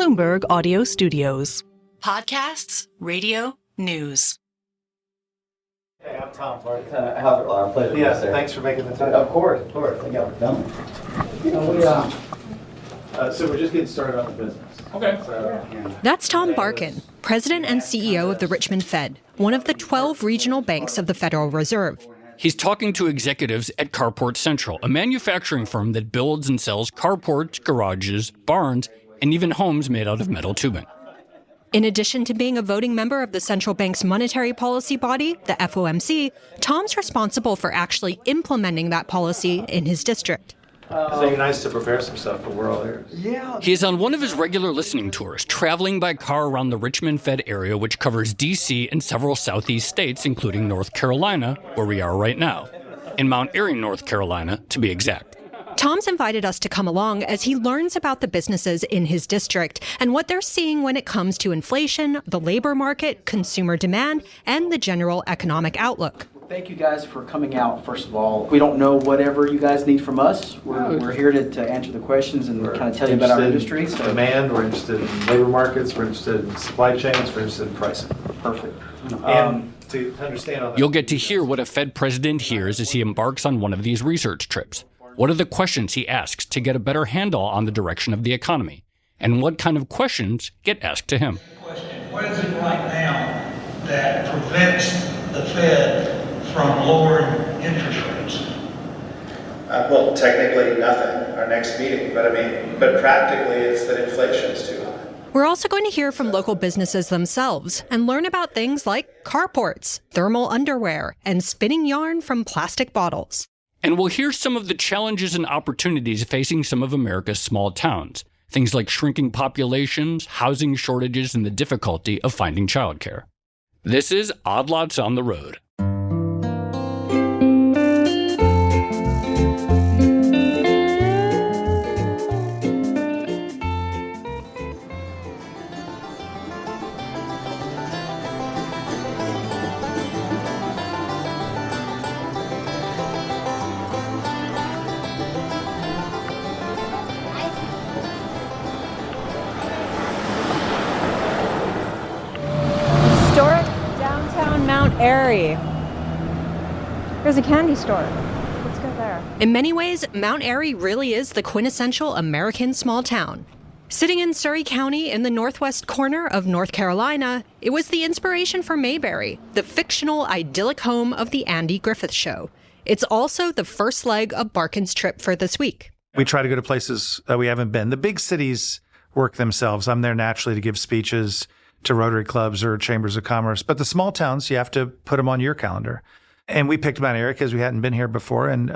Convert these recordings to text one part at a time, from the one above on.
Bloomberg Audio Studios. Podcasts, radio, news. Hey, I'm Tom Barkin. Our pleasure. Yes, thanks for making the time. Of course. Thank you for coming. So we're just getting started on the business. Okay. That's Tom Barkin, president and CEO of the Richmond Fed, one of the 12 regional banks of the Federal Reserve. He's talking to executives at Carport Central, a manufacturing firm that builds and sells carports, garages, barns, and even homes made out of metal tubing. In addition to being a voting member of the central bank's monetary policy body, the FOMC, Tom's responsible for actually implementing that policy in his district. So you're nice to prepare some stuff for world airs. Yeah. He is on one of his regular listening tours, traveling by car around the Richmond Fed area, which covers D.C. and several southeast states, including North Carolina, where we are right now, and Mount Airy, North Carolina, to be exact. Tom's invited us to come along as he learns about the businesses in his district and what they're seeing when it comes to inflation, the labor market, consumer demand, and the general economic outlook. Thank you guys for coming out, first of all. We don't know whatever you guys need from us. We're here to answer the questions and kind of tell you about our industry. So demand, we're interested in labor markets, we're interested in supply chains, we're interested in pricing. Perfect. And to understand all that. You'll get to hear what a Fed president hears as he embarks on one of these research trips. What are the questions he asks to get a better handle on the direction of the economy? And what kind of questions get asked to him? What is it right now that prevents the Fed from lowering interest rates? Well, technically nothing, our next meeting, but practically it's that inflation is too high. We're also going to hear from local businesses themselves and learn about things like carports, thermal underwear, and spinning yarn from plastic bottles. And we'll hear some of the challenges and opportunities facing some of America's small towns. Things like shrinking populations, housing shortages, and the difficulty of finding childcare. This is Odd Lots on the Road. Mount Airy. There's a candy store. Let's go there. In many ways, Mount Airy really is the quintessential American small town. Sitting in Surry County in the northwest corner of North Carolina, it was the inspiration for Mayberry, the fictional idyllic home of the Andy Griffith Show. It's also the first leg of Barkin's trip for this week. We try to go to places that we haven't been. The big cities work themselves. I'm there naturally to give speeches to Rotary clubs or chambers of commerce. But the small towns, you have to put them on your calendar. And we picked Mount Airy because we hadn't been here before. And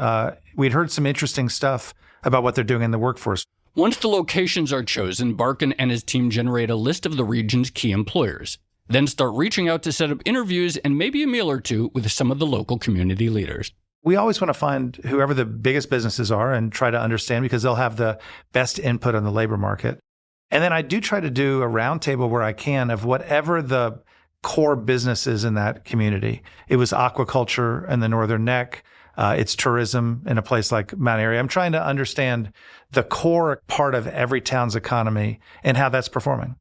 we'd heard some interesting stuff about what they're doing in the workforce. Once the locations are chosen, Barkin and his team generate a list of the region's key employers. Then start reaching out to set up interviews and maybe a meal or two with some of the local community leaders. We always want to find whoever the biggest businesses are and try to understand because they'll have the best input on the labor market. And then I do try to do a roundtable where I can of whatever the core business is in that community. It was aquaculture in the Northern Neck. It's tourism in a place like Mount Airy. I'm trying to understand the core part of every town's economy and how that's performing.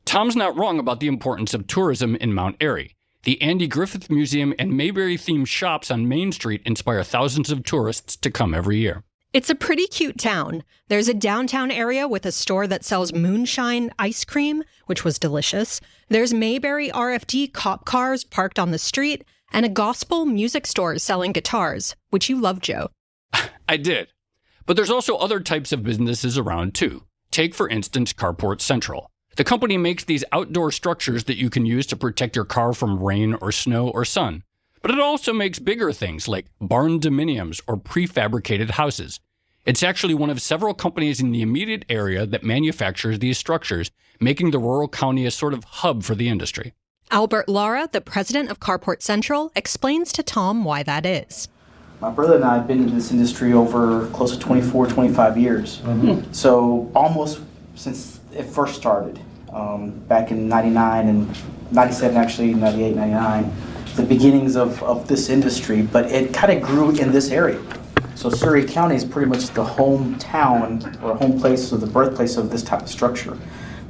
Tom's not wrong about the importance of tourism in Mount Airy. The Andy Griffith Museum and Mayberry-themed shops on Main Street inspire thousands of tourists to come every year. It's a pretty cute town. There's a downtown area with a store that sells moonshine ice cream, which was delicious. There's Mayberry RFD cop cars parked on the street, and a gospel music store selling guitars, which you love, Joe. I did. But there's also other types of businesses around, too. Take, for instance, Carport Central. The company makes these outdoor structures that you can use to protect your car from rain or snow or sun. But it also makes bigger things like barn dominiums or prefabricated houses. It's actually one of several companies in the immediate area that manufactures these structures, making the rural county a sort of hub for the industry. Albert Lara, the president of Carport Central, explains to Tom why that is. My brother and I have been in this industry over close to 24, 25 years. Mm-hmm. So almost since it first started, back in 99 and 97, actually, 98, 99. The beginnings of this industry, but it kind of grew in this area. So Surry County is pretty much the hometown or home place or the birthplace of this type of structure.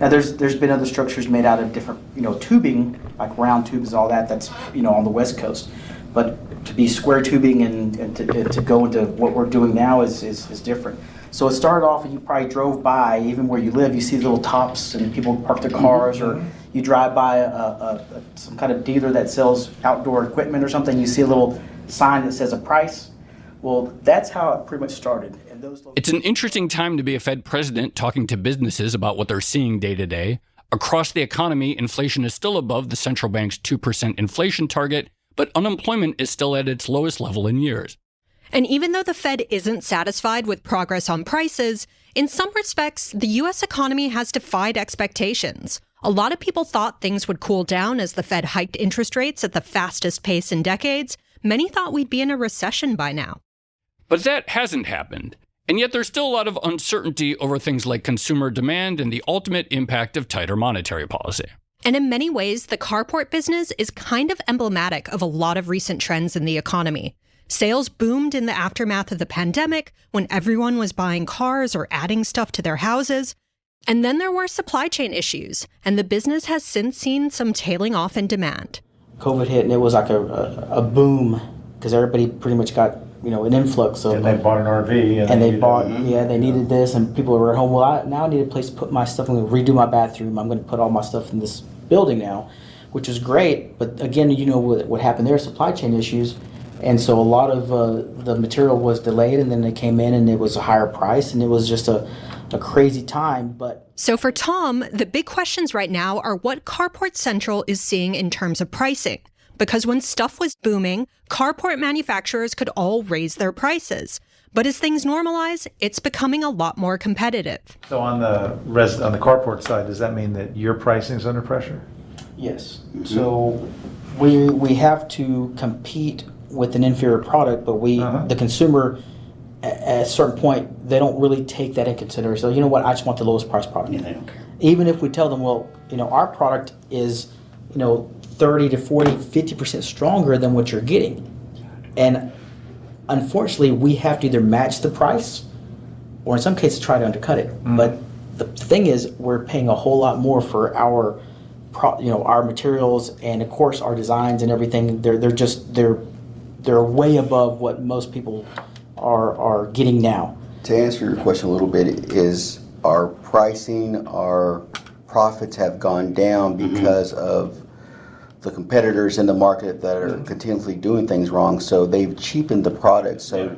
Now there's been other structures made out of different, tubing, like round tubes and all that, that's, on the West Coast. But to be square tubing and to go into what we're doing now is different. So it started off, and you probably drove by, even where you live, you see little tops and people park their cars, or you drive by some kind of dealer that sells outdoor equipment or something, you see a little sign that says a price. Well, that's how it pretty much started. And it's an interesting time to be a Fed president talking to businesses about what they're seeing day to day. Across the economy, inflation is still above the central bank's 2% inflation target, but unemployment is still at its lowest level in years. And even though the Fed isn't satisfied with progress on prices, in some respects, the U.S. economy has defied expectations. A lot of people thought things would cool down as the Fed hiked interest rates at the fastest pace in decades. Many thought we'd be in a recession by now. But that hasn't happened. And yet there's still a lot of uncertainty over things like consumer demand and the ultimate impact of tighter monetary policy. And in many ways, the carport business is kind of emblematic of a lot of recent trends in the economy. Sales boomed in the aftermath of the pandemic when everyone was buying cars or adding stuff to their houses. And then there were supply chain issues, and the business has since seen some tailing off in demand. COVID hit, and it was like a boom, because everybody pretty much got, an influx of... And they bought an RV. And they needed this, and people were at home. Well, now I need a place to put my stuff. I'm going to redo my bathroom. I'm going to put all my stuff in this building now, which is great. But again, what happened there, supply chain issues. And so a lot of the material was delayed, and then they came in, and it was a higher price, and it was just a crazy time. But so for Tom, the big questions right now are what Carport Central is seeing in terms of pricing. Because when stuff was booming, carport manufacturers could all raise their prices. But as things normalize, it's becoming a lot more competitive. So on the carport side, does that mean that your pricing is under pressure? Yes. So we have to compete with an inferior product, but the consumer, at a certain point, they don't really take that in consideration. So, you know what, I just want the lowest price product. Yeah, they don't care. Even if we tell them, well, our product is, 30 to 40, 50% stronger than what you're getting. And unfortunately, we have to either match the price or in some cases try to undercut it. But the thing is, we're paying a whole lot more for our materials and of course our designs and everything. They're way above what most people are getting now. To answer your question a little bit, is our pricing, our profits have gone down because of the competitors in the market that are continuously doing things wrong. So they've cheapened the product. So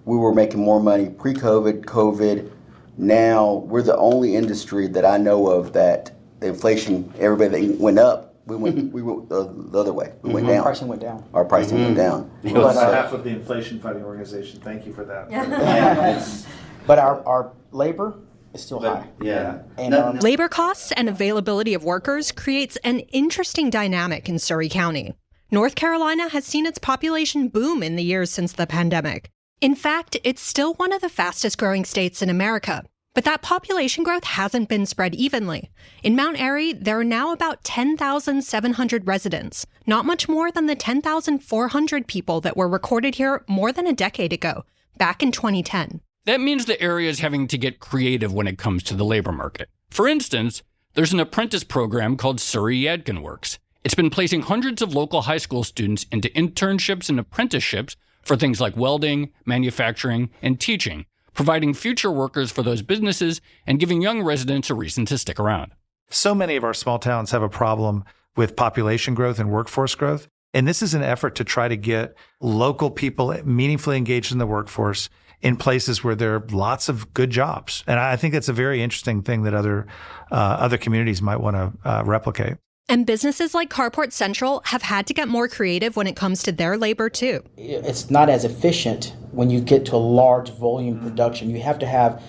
we were making more money pre-COVID, COVID. Now we're the only industry that I know of that the inflation, everybody that went up, we went the other way. We went down. Our pricing went down. Our pricing went down. Well, it's half of the inflation fighting organization. Thank you for that. But our labor is still high. Yeah. And labor costs and availability of workers creates an interesting dynamic in Surry County. North Carolina has seen its population boom in the years since the pandemic. In fact, it's still one of the fastest growing states in America. But that population growth hasn't been spread evenly. In Mount Airy, there are now about 10,700 residents, not much more than the 10,400 people that were recorded here more than a decade ago, back in 2010. That means the area is having to get creative when it comes to the labor market. For instance, there's an apprentice program called Surry Yadkin Works. It's been placing hundreds of local high school students into internships and apprenticeships for things like welding, manufacturing, and teaching, providing future workers for those businesses and giving young residents a reason to stick around. So many of our small towns have a problem with population growth and workforce growth. And this is an effort to try to get local people meaningfully engaged in the workforce in places where there are lots of good jobs. And I think it's a very interesting thing that other communities might want to replicate. And businesses like Carport Central have had to get more creative when it comes to their labor, too. It's not as efficient when you get to a large volume production. You have to have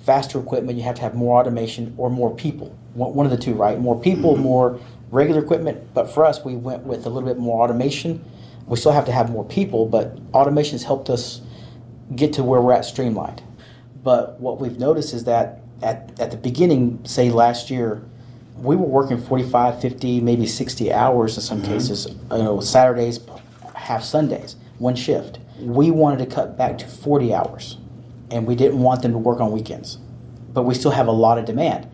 faster equipment, you have to have more automation or more people. One of the two, right? More people, more regular equipment. But for us, we went with a little bit more automation. We still have to have more people, but automation has helped us get to where we're at streamlined. But what we've noticed is that at the beginning, say last year, we were working 45, 50, maybe 60 hours in some cases, Saturdays, half Sundays, one shift. We wanted to cut back to 40 hours, and we didn't want them to work on weekends. But we still have a lot of demand.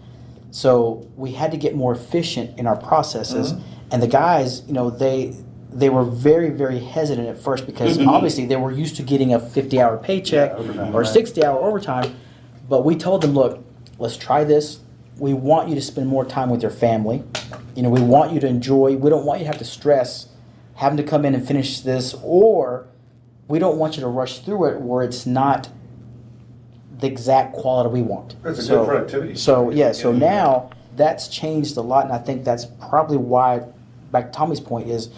So we had to get more efficient in our processes. And the guys, they were very, very hesitant at first because obviously they were used to getting a 50-hour paycheck or 60-hour overtime. But we told them, look, let's try this. We want you to spend more time with your family. We want you to enjoy. We don't want you to have to stress having to come in and finish this, or we don't want you to rush through it where it's not the exact quality we want. That's a good productivity. So now that's changed a lot, and I think that's probably why, back to Tommy's point, is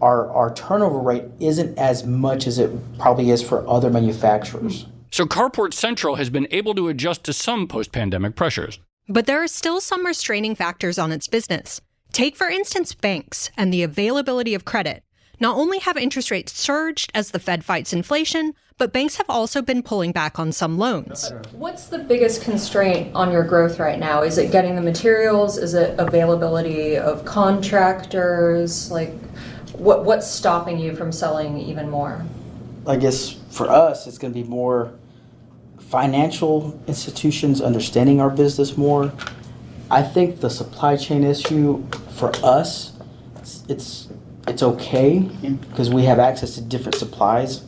our turnover rate isn't as much as it probably is for other manufacturers. So Carport Central has been able to adjust to some post-pandemic pressures. But there are still some restraining factors on its business. Take, for instance, banks and the availability of credit. Not only have interest rates surged as the Fed fights inflation, but banks have also been pulling back on some loans. What's the biggest constraint on your growth right now? Is it getting the materials? Is it availability of contractors? What's stopping you from selling even more? I guess for us, it's going to be more financial institutions understanding our business more. I think the supply chain issue for us, it's okay because we have access to different supplies,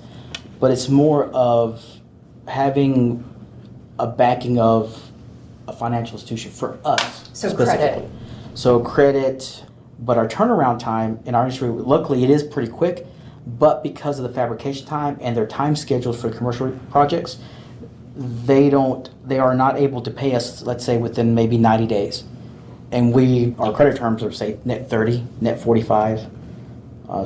but it's more of having a backing of a financial institution for us. So credit. So credit, but our turnaround time in our industry, luckily it is pretty quick, but because of the fabrication time and their time schedules for commercial projects, they are not able to pay us, let's say, within maybe 90 days. And our credit terms are, say, net 30, net 45.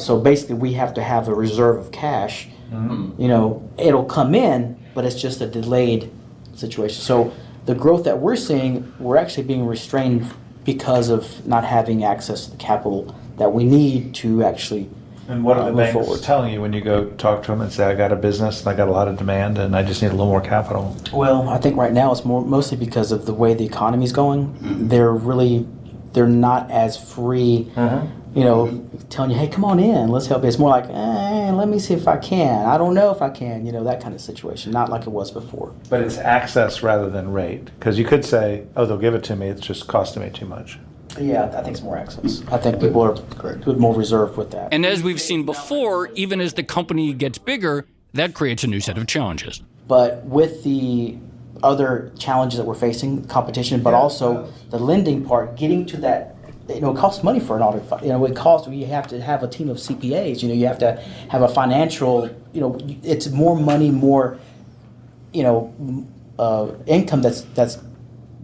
So basically, we have to have a reserve of cash. It'll come in, but it's just a delayed situation. So the growth that we're seeing, we're actually being restrained because of not having access to the capital that we need to actually And what are the banks forward. telling you when you go talk to them and say, I got a business and I got a lot of demand and I just need a little more capital? Well, I think right now it's mostly because of the way the economy's going. They're not as free, telling you, hey, come on in, let's help you. It's more like, let me see if I can. I don't know if I can, that kind of situation, not like it was before. But it's access rather than rate. Because you could say, oh, they'll give it to me, it's just costing me too much. Yeah, I think it's more access. I think people are more reserved with that. And as we've seen before, even as the company gets bigger, that creates a new set of challenges. But with the other challenges that we're facing, competition, but also the lending part, getting to that, it costs money for an audit. You have to have a team of CPAs. You have to have a financial. It's more money, more, income that's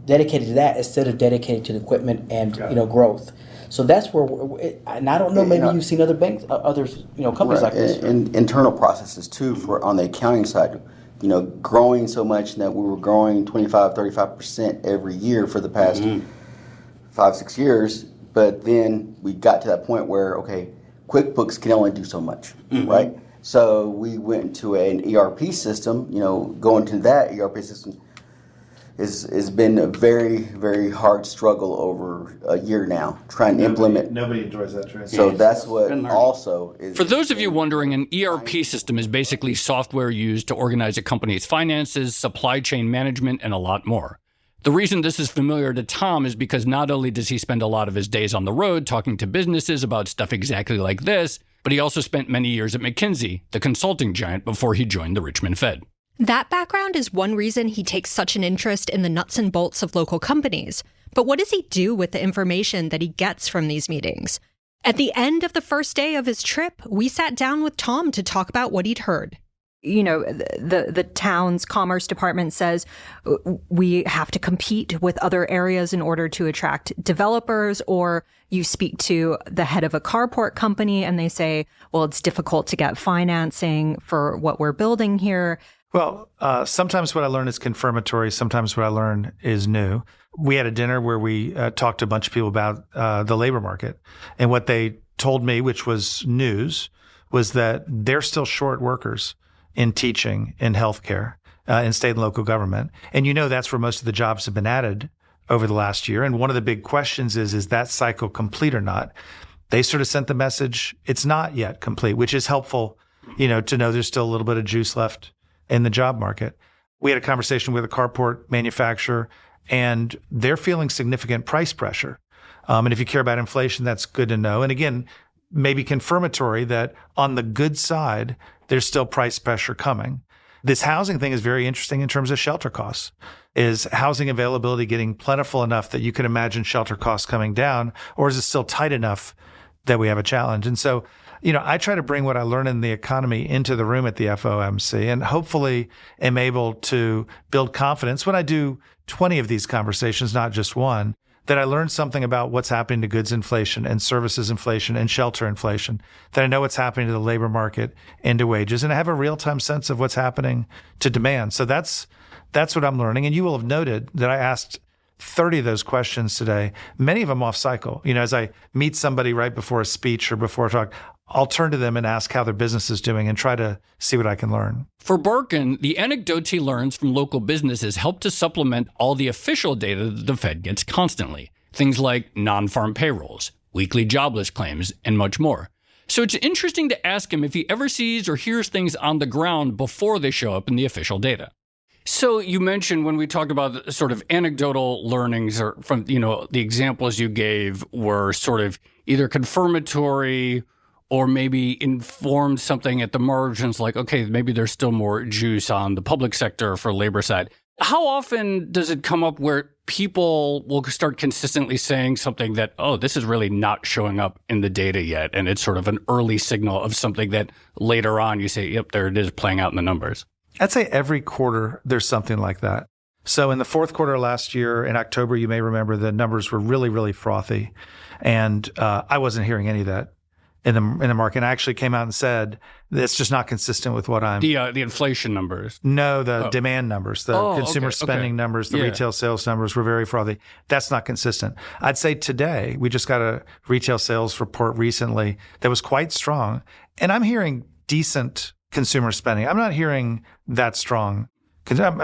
dedicated to that instead of dedicated to the equipment and growth. So that's where, and I don't know. Maybe you've seen other banks, others, companies like this. And internal processes too for on the accounting side. Growing so much that we were growing 25-35% every year for the past 5-6 years. But then we got to that point where QuickBooks can only do so much, right? So we went to an ERP system. Going to that ERP system has been a very, very hard struggle over a year now, trying to implement. Nobody enjoys that transition. So that's what also is. For those of you wondering, an ERP system is basically software used to organize a company's finances, supply chain management, and a lot more. The reason this is familiar to Tom is because not only does he spend a lot of his days on the road talking to businesses about stuff exactly like this, but he also spent many years at McKinsey, the consulting giant, before he joined the Richmond Fed. That background is one reason he takes such an interest in the nuts and bolts of local companies. But what does he do with the information that he gets from these meetings? At the end of the first day of his trip, we sat down with Tom to talk about what he'd heard. The town's commerce department says we have to compete with other areas in order to attract developers, or you speak to the head of a carport company and they say, well, it's difficult to get financing for what we're building here. Well, sometimes what I learn is confirmatory. Sometimes what I learn is new. We had a dinner where we talked to a bunch of people about the labor market. And what they told me, which was news, was that they're still short workers in teaching, in healthcare, in state and local government. And that's where most of the jobs have been added over the last year. And one of the big questions is that cycle complete or not? They sort of sent the message, it's not yet complete, which is helpful, to know there's still a little bit of juice left in the job market. We had a conversation with a carport manufacturer, and they're feeling significant price pressure. And if you care about inflation, that's good to know. And again, maybe confirmatory that on the good side, there's still price pressure coming. This housing thing is very interesting in terms of shelter costs. Is housing availability getting plentiful enough that you can imagine shelter costs coming down, or is it still tight enough that we have a challenge? And so, I try to bring what I learn in the economy into the room at the FOMC and hopefully am able to build confidence when I do 20 of these conversations, not just one, that I learned something about what's happening to goods inflation and services inflation and shelter inflation, that I know what's happening to the labor market and to wages, and I have a real-time sense of what's happening to demand. So that's what I'm learning. And you will have noted that I asked 30 of those questions today, many of them off cycle. As I meet somebody right before a speech or before a talk, I'll turn to them and ask how their business is doing and try to see what I can learn. For Barkin, the anecdotes he learns from local businesses help to supplement all the official data that the Fed gets constantly. Things like non-farm payrolls, weekly jobless claims, and much more. So it's interesting to ask him if he ever sees or hears things on the ground before they show up in the official data. So you mentioned when we talked about sort of anecdotal learnings or from, the examples you gave were sort of either confirmatory or maybe informed something at the margins like, okay, maybe there's still more juice on the public sector for labor side. How often does it come up where people will start consistently saying something that, oh, this is really not showing up in the data yet, and it's sort of an early signal of something that later on you say, yep, there it is playing out in the numbers? I'd say every quarter there's something like that. So in the fourth quarter last year, in October, you may remember the numbers were really, really frothy. And I wasn't hearing any of that in the market. And I actually came out and said, it's just not consistent with what I'm... The inflation numbers. No, the demand numbers, the consumer spending numbers, the retail sales numbers were very frothy. That's not consistent. I'd say today, we just got a retail sales report recently that was quite strong. And I'm hearing decent consumer spending. I'm not hearing that strong.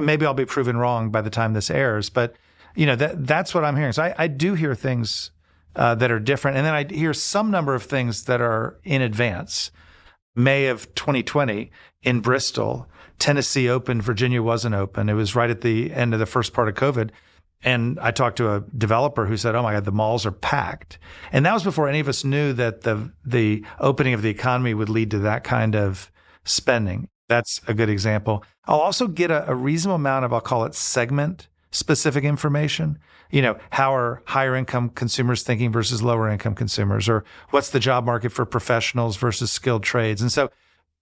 Maybe I'll be proven wrong by the time this airs, but that's what I'm hearing. So I do hear things that are different. And then I hear some number of things that are in advance. May of 2020 in Bristol, Tennessee opened, Virginia wasn't open. It was right at the end of the first part of COVID. And I talked to a developer who said, oh my God, the malls are packed. And that was before any of us knew that the opening of the economy would lead to that kind of spending. That's a good example. I'll also get a reasonable amount of, I'll call it segment specific information. How are higher income consumers thinking versus lower income consumers? Or what's the job market for professionals versus skilled trades? And so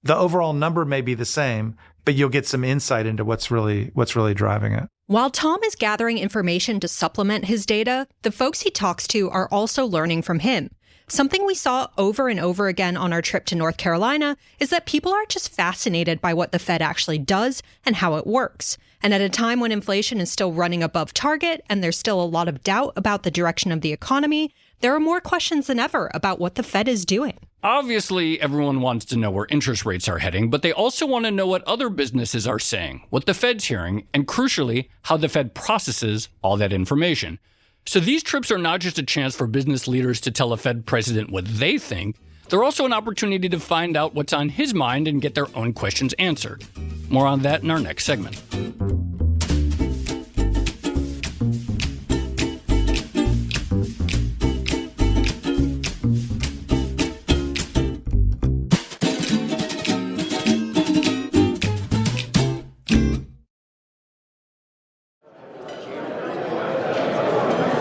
the overall number may be the same, but you'll get some insight into what's really driving it. While Tom is gathering information to supplement his data, the folks he talks to are also learning from him. Something we saw over and over again on our trip to North Carolina is that people are just fascinated by what the Fed actually does and how it works. And at a time when inflation is still running above target and there's still a lot of doubt about the direction of the economy, there are more questions than ever about what the Fed is doing. Obviously, everyone wants to know where interest rates are heading, but they also want to know what other businesses are saying, what the Fed's hearing, and crucially, how the Fed processes all that information. So these trips are not just a chance for business leaders to tell a Fed president what they think. They're also an opportunity to find out what's on his mind and get their own questions answered. More on that in our next segment.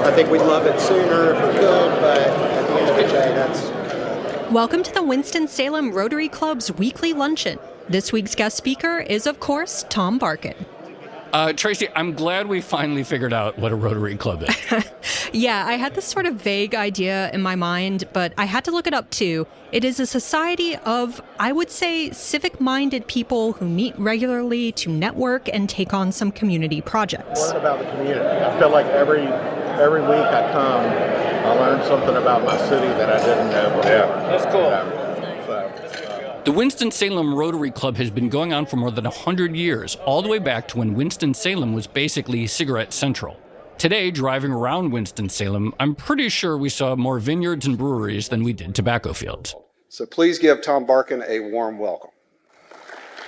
I think we'd love it sooner if we could, but at the end of the day, that's... Welcome to the Winston-Salem Rotary Club's weekly luncheon. This week's guest speaker is, of course, Tom Barkin. Tracy, I'm glad we finally figured out what a Rotary Club is. Yeah, I had this sort of vague idea in my mind, but I had to look it up too. It is a society of, I would say, civic-minded people who meet regularly to network and take on some community projects. Learn about the community. I feel like every week I come, I learn something about my city that I didn't know before. Yeah, that's cool. The Winston-Salem Rotary Club has been going on for more than 100 years, all the way back to when Winston-Salem was basically Cigarette Central. Today, driving around Winston-Salem, I'm pretty sure we saw more vineyards and breweries than we did tobacco fields. So please give Tom Barkin a warm welcome.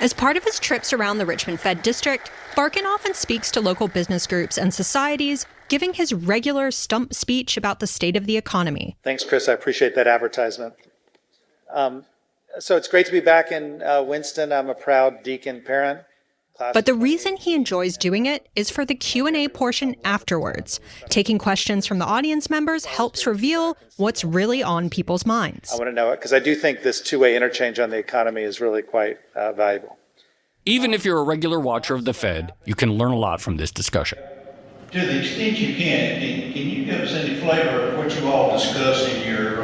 As part of his trips around the Richmond Fed District, Barkin often speaks to local business groups and societies, giving his regular stump speech about the state of the economy. Thanks, Chris. I appreciate that advertisement. So it's great to be back in Winston. I'm a proud Deacon parent. But the reason he enjoys doing it is for the Q&A portion afterwards. Taking questions from the audience members helps reveal what's really on people's minds. I want to know it because I do think this two-way interchange on the economy is really quite valuable. Even if you're a regular watcher of the Fed, you can learn a lot from this discussion. To the extent you can you give us any flavor of what you all discuss in your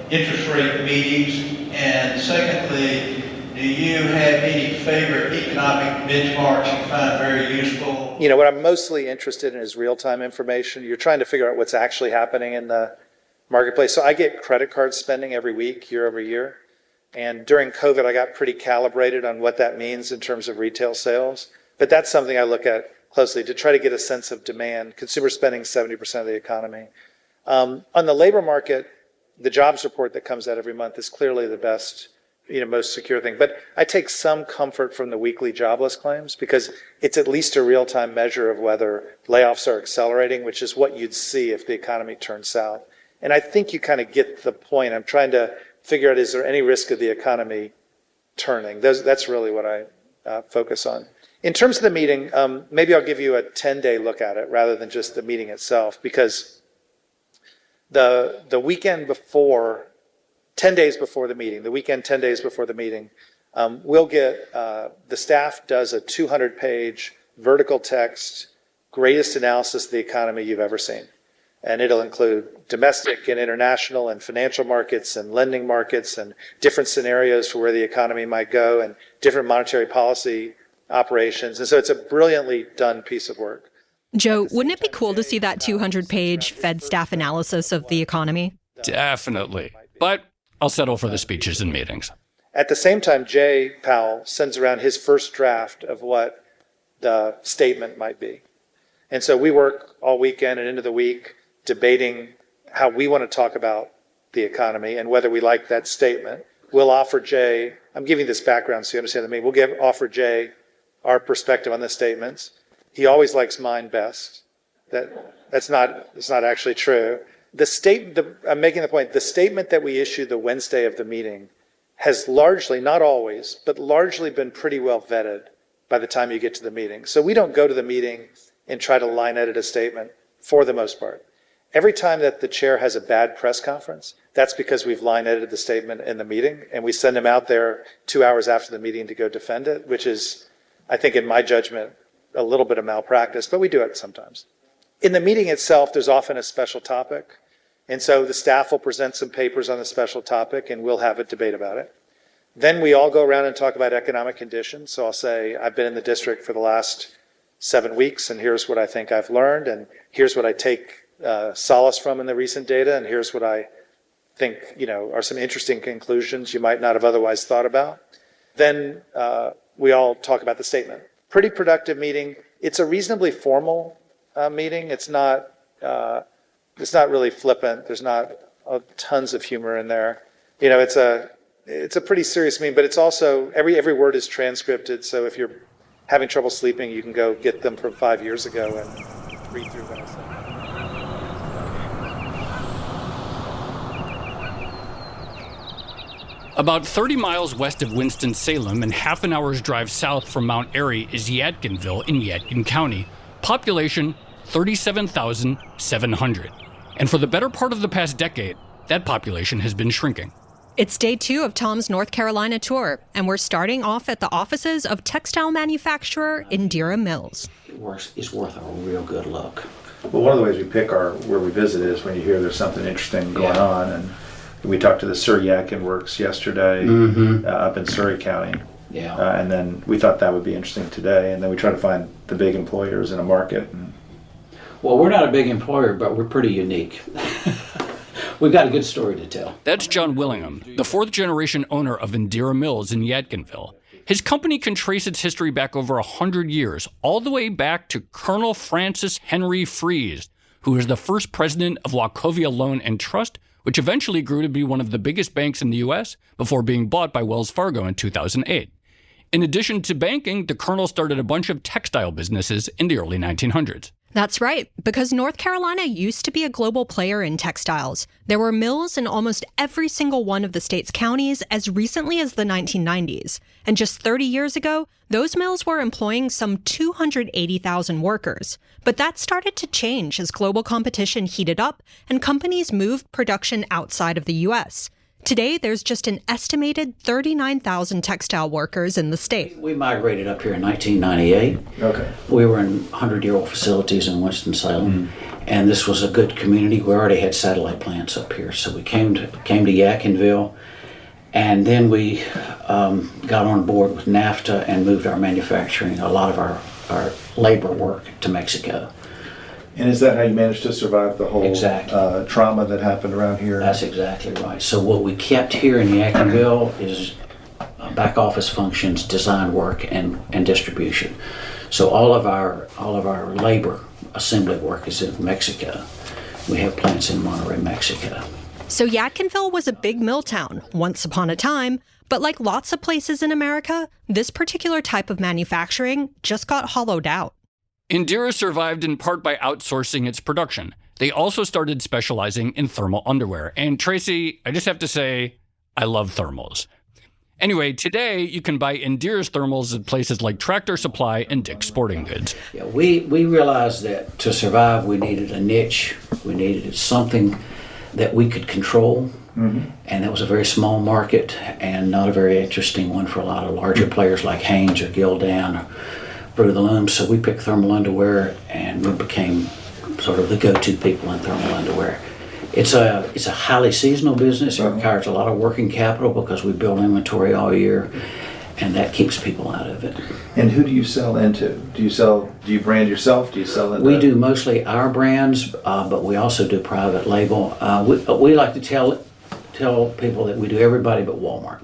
interest rate meetings? And secondly, do you have any favorite economic benchmarks you find very useful? You know, what I'm mostly interested in is real-time information. You're trying to figure out what's actually happening in the marketplace. So I get credit card spending every week, year over year. And during COVID, I got pretty calibrated on what that means in terms of retail sales. But that's something I look at closely to try to get a sense of demand. Consumer spending, 70% of the economy. On the labor market, the jobs report that comes out every month is clearly the best, most secure thing. But I take some comfort from the weekly jobless claims because it's at least a real-time measure of whether layoffs are accelerating, which is what you'd see if the economy turns south. And I think you kind of get the point. I'm trying to figure out, is there any risk of the economy turning? That's really what I focus on. In terms of the meeting, maybe I'll give you a 10-day look at it rather than just the meeting itself, because the weekend before, 10 days before the meeting, we'll get, the staff does a 200-page vertical text, greatest analysis of the economy you've ever seen. And it'll include domestic and international and financial markets and lending markets and different scenarios for where the economy might go and different monetary policy operations. And so it's a brilliantly done piece of work. Joe, wouldn't it be cool to see that 200-page Fed staff analysis of the economy? Definitely. But I'll settle for the speeches and meetings. At the same time, Jay Powell sends around his first draft of what the statement might be. And so we work all weekend and into the week debating how we want to talk about the economy and whether we like that statement. We'll offer Jay, I'm giving this background so you understand the meaning, offer Jay our perspective on the statements. He always likes mine best. That's not actually true. I'm making the point, the statement that we issued the Wednesday of the meeting has largely, not always, but largely been pretty well vetted by the time you get to the meeting. So we don't go to the meeting and try to line edit a statement for the most part. Every time that the chair has a bad press conference, that's because we've line edited the statement in the meeting and we send him out there 2 hours after the meeting to go defend it, which is, I think in my judgment, a little bit of malpractice, but we do it sometimes. In the meeting itself, there's often a special topic. And so the staff will present some papers on the special topic and we'll have a debate about it. Then we all go around and talk about economic conditions. So I'll say, I've been in the district for the last 7 weeks and here's what I think I've learned and here's what I take solace from in the recent data and here's what I think are some interesting conclusions you might not have otherwise thought about. Then we all talk about the statement. Pretty productive meeting. It's a reasonably formal meeting. It's not really flippant. There's not tons of humor in there. It's a pretty serious meeting, but it's also every word is transcripted. So if you're having trouble sleeping, you can go get them from 5 years ago and read through what I said. About 30 miles west of Winston-Salem and half an hour's drive south from Mount Airy is Yadkinville in Yadkin County. Population 37,700. And for the better part of the past decade, that population has been shrinking. It's day 2 of Tom's North Carolina tour, and we're starting off at the offices of textile manufacturer Indira Mills. It's worth a real good look. Well, one of the ways we pick where we visit is when you hear there's something interesting going on. And we talked to the Surrey Yadkin Works yesterday up in Surrey County. Yeah. And then we thought that would be interesting today. And then we try to find the big employers in a market. Well, we're not a big employer, but we're pretty unique. We've got a good story to tell. That's John Willingham, the 4th-generation owner of Indira Mills in Yadkinville. His company can trace its history back over 100 years, all the way back to Colonel Francis Henry Fries, who was the first president of Wachovia Loan and Trust, which eventually grew to be one of the biggest banks in the U.S. before being bought by Wells Fargo in 2008. In addition to banking, the Colonel started a bunch of textile businesses in the early 1900s. That's right, because North Carolina used to be a global player in textiles. There were mills in almost every single one of the state's counties as recently as the 1990s. And just 30 years ago, those mills were employing some 280,000 workers. But that started to change as global competition heated up and companies moved production outside of the U.S. Today, there's just an estimated 39,000 textile workers in the state. We migrated up here in 1998. Okay. We were in 100-year-old facilities in Winston-Salem, and this was a good community. We already had satellite plants up here, so we came to Yadkinville, and then we got on board with NAFTA and moved our manufacturing, a lot of our labor work, to Mexico. And is that how you managed to survive the whole trauma that happened around here? That's exactly right. So what we kept here in Yadkinville is back office functions, design work, and distribution. So all of our labor assembly work is in Mexico. We have plants in Monterrey, Mexico. So Yadkinville was a big mill town once upon a time, but like lots of places in America, this particular type of manufacturing just got hollowed out. Indira survived in part by outsourcing its production. They also started specializing in thermal underwear. And Tracy, I just have to say, I love thermals. Anyway, today you can buy Indira's thermals at places like Tractor Supply and Dick's Sporting Goods. Yeah, we realized that to survive, we needed a niche. We needed something that we could control. And that was a very small market and not a very interesting one for a lot of larger players like Hanes or Gildan or Brew the Loom. So we picked thermal underwear, and we became sort of the go-to people in thermal underwear. It's a highly seasonal business. It requires a lot of working capital because we build inventory all year, and that keeps people out of it. And who do you sell into? Do you brand yourself? Do you sell into? We do mostly our brands, but we also do private label. We like to tell people that we do everybody but Walmart.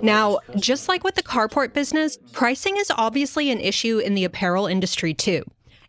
Now, just like with the Carport business, pricing is obviously an issue in the apparel industry too.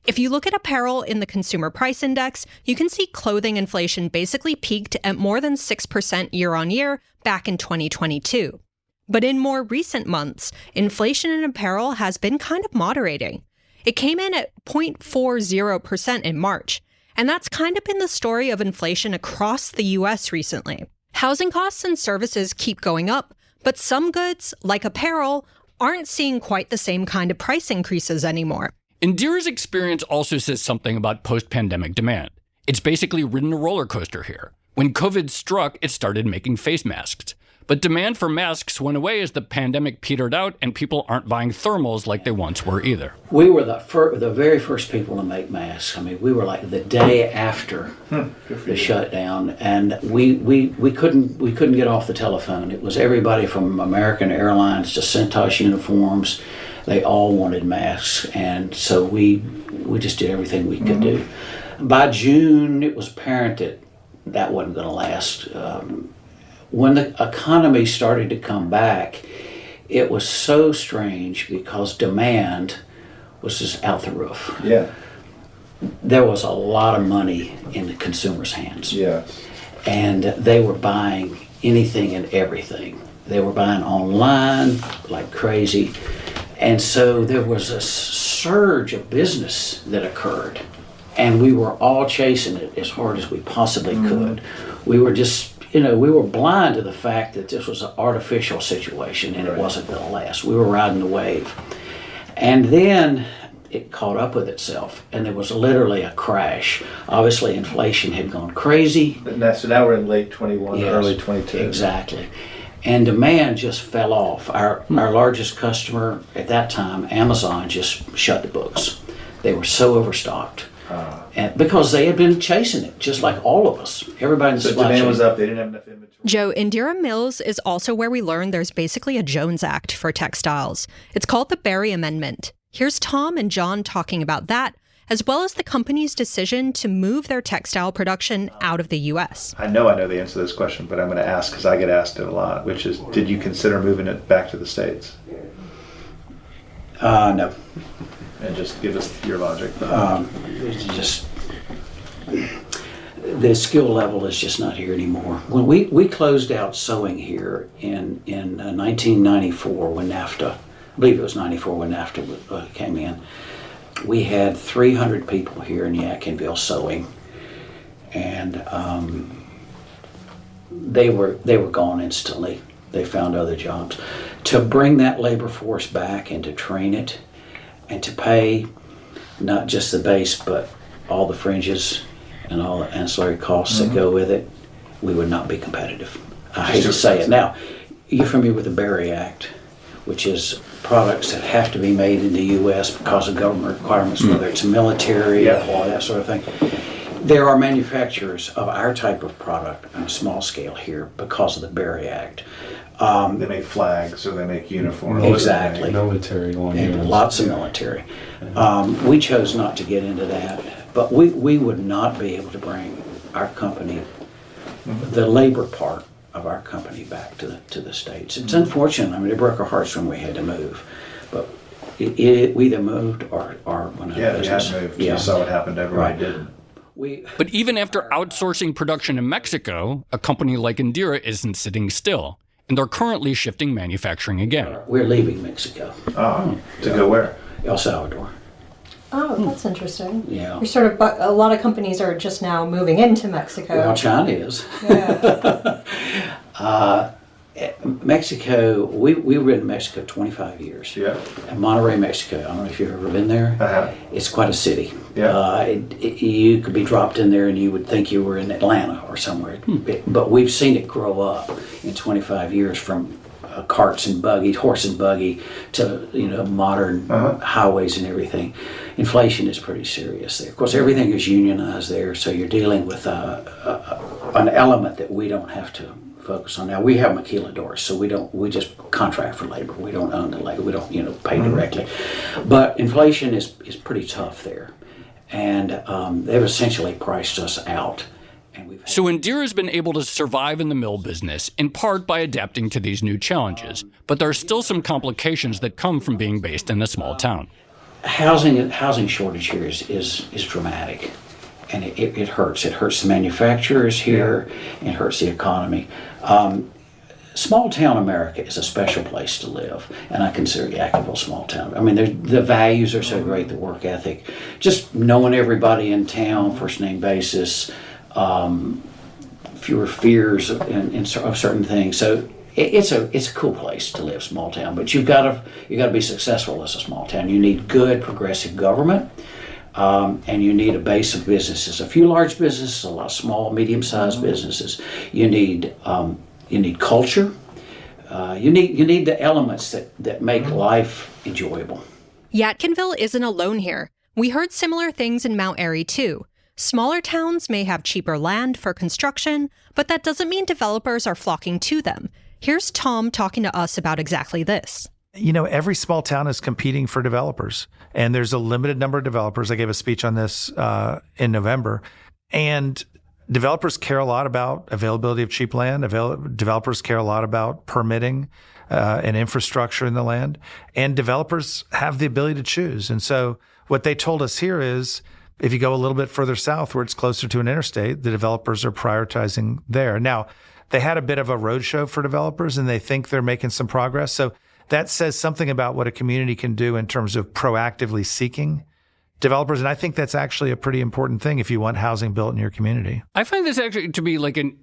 If you look at apparel in the Consumer Price Index, you can see clothing inflation basically peaked at more than 6% year on year back in 2022. But in more recent months, inflation in apparel has been kind of moderating. It came in at 0.40% in March, and that's kind of been the story of inflation across the U.S. recently. Housing costs and services keep going up, but some goods, like apparel, aren't seeing quite the same kind of price increases anymore. Indira's experience also says something about post-pandemic demand. It's basically ridden a roller coaster here. When COVID struck, it started making face masks. But demand for masks went away as the pandemic petered out, and people aren't buying thermals like they once were either. We were the very first people to make masks. I mean, we were like the day after the shutdown, and we couldn't get off the telephone. It was everybody from American Airlines to Centos uniforms. They all wanted masks, and so we just did everything we could do. By June, it was apparent that wasn't going to last. When the economy started to come back, it was so strange because demand was just out the roof. Yeah. There was a lot of money in the consumer's hands. Yeah. And they were buying anything and everything. They were buying online like crazy. And so there was a surge of business that occurred. And we were all chasing it as hard as we possibly could. We were just, we were blind to the fact that this was an artificial situation and it wasn't going to last. We were riding the wave. And then it caught up with itself, and there was literally a crash. Obviously, inflation had gone crazy. So now we're in late 21, early 22. Exactly. And demand just fell off. Our largest customer at that time, Amazon, just shut the books. They were so overstocked. And because they had been chasing it, just like all of us. Everybody in the supply chain. Demand was up. They didn't have enough inventory. Joe, Indira Mills is also where we learned there's basically a Jones Act for textiles. It's called the Berry Amendment. Here's Tom and John talking about that, as well as the company's decision to move their textile production out of the U.S. I know the answer to this question, but I'm going to ask because I get asked it a lot, which is, did you consider moving it back to the States? No. And just give us your logic. The the skill level is just not here anymore. When we closed out sewing here in 1994 when NAFTA, I believe it was 94 when NAFTA came in, we had 300 people here in Yadkinville sewing, and they were gone instantly. They found other jobs. To bring that labor force back and to train it and to pay not just the base but all the fringes and all the ancillary costs that go with it, we would not be competitive. I hate to say it. Now, you're familiar with the Berry Act, which is products that have to be made in the U.S. because of government requirements, whether it's military or that sort of thing. There are manufacturers of our type of product on a small scale here because of the Berry Act. They make flags or they make uniforms. Exactly. Military on and lots of military. We chose not to get into that, but we would not be able to bring our company, the labor part of our company, back to the States. It's unfortunate. I mean, it broke our hearts when we had to move, but we either moved or went out of business. We had moved. You saw what happened. Everybody didn't. But even after outsourcing production in Mexico, a company like Indira isn't sitting still, and they're currently shifting manufacturing again. We're leaving Mexico. To go where? El Salvador. Oh, that's interesting. Yeah. You're sort of, a lot of companies are just now moving into Mexico. Well, China is. Yeah. Mexico, we were in Mexico 25 years. Yeah. In Monterrey, Mexico. I don't know if you've ever been there. I have. It's quite a city. Yeah. You could be dropped in there and you would think you were in Atlanta or somewhere. But we've seen it grow up in 25 years from carts and buggy, horse and buggy, to modern highways and everything. Inflation is pretty serious there. Of course, everything is unionized there, so you're dealing with an element that we don't have to focus on. Now we have maquiladores, so we just contract for labor. We don't own the labor. We don't pay directly. But inflation is pretty tough there, and they've essentially priced us out. So Indira's been able to survive in the mill business, in part by adapting to these new challenges. But there are still some complications that come from being based in a small town. Housing shortage here is dramatic, and it hurts. It hurts the manufacturers here, and it hurts the economy. Small town America is a special place to live, and I consider Yadkinville a small town. I mean, the values are so great, the work ethic, just knowing everybody in town, first name basis, fewer fears of certain things. So it's a cool place to live, small town. But you got to be successful as a small town. You need good progressive government, and you need a base of businesses. A few large businesses, a lot of small, medium-sized businesses. You need culture. You need the elements that make life enjoyable. Yadkinville isn't alone here. We heard similar things in Mount Airy too. Smaller towns may have cheaper land for construction, but that doesn't mean developers are flocking to them. Here's Tom talking to us about exactly this. Every small town is competing for developers, and there's a limited number of developers. I gave a speech on this in November, and developers care a lot about availability of cheap land. Developers care a lot about permitting and infrastructure in the land, and developers have the ability to choose. And so what they told us here is, if you go a little bit further south where it's closer to an interstate, the developers are prioritizing there. Now, they had a bit of a roadshow for developers, and they think they're making some progress. So that says something about what a community can do in terms of proactively seeking developers. And I think that's actually a pretty important thing if you want housing built in your community. I find this actually to be like an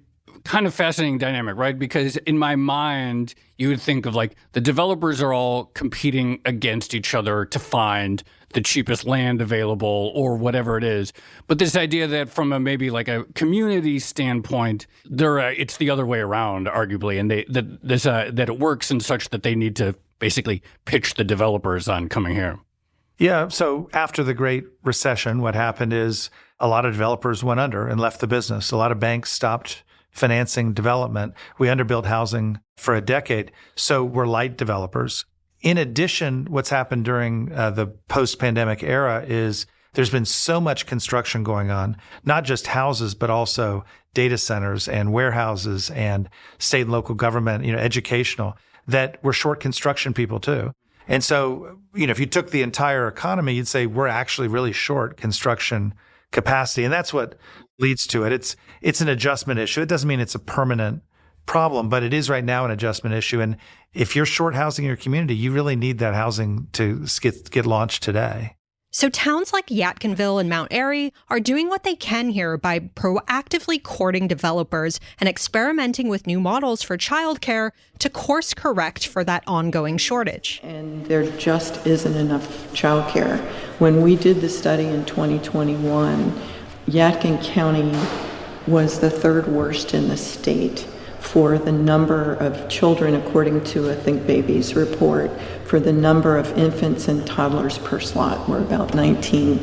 kind of fascinating dynamic, right? Because in my mind, you would think of like the developers are all competing against each other to find the cheapest land available or whatever it is. But this idea that from maybe like a community standpoint, it's the other way around, arguably, and that it works in such that they need to basically pitch the developers on coming here. Yeah. So after the Great Recession, what happened is a lot of developers went under and left the business. A lot of banks stopped financing development. We underbuilt housing for a decade. So we're light developers. In addition, what's happened during the post-pandemic era is there's been so much construction going on, not just houses, but also data centers and warehouses and state and local government, educational, that we're short construction people too. And so, if you took the entire economy, you'd say we're actually really short construction capacity. And that's what leads to it. It's an adjustment issue. It doesn't mean it's a permanent problem, but it is right now an adjustment issue. And if you're short housing in your community, you really need that housing to get launched today. So towns like Yadkinville and Mount Airy are doing what they can here by proactively courting developers and experimenting with new models for childcare to course correct for that ongoing shortage. And there just isn't enough childcare. When we did the study in 2021, Yadkin County was the third worst in the state for the number of children, according to a Think Babies report, for the number of infants and toddlers per slot. We're about 19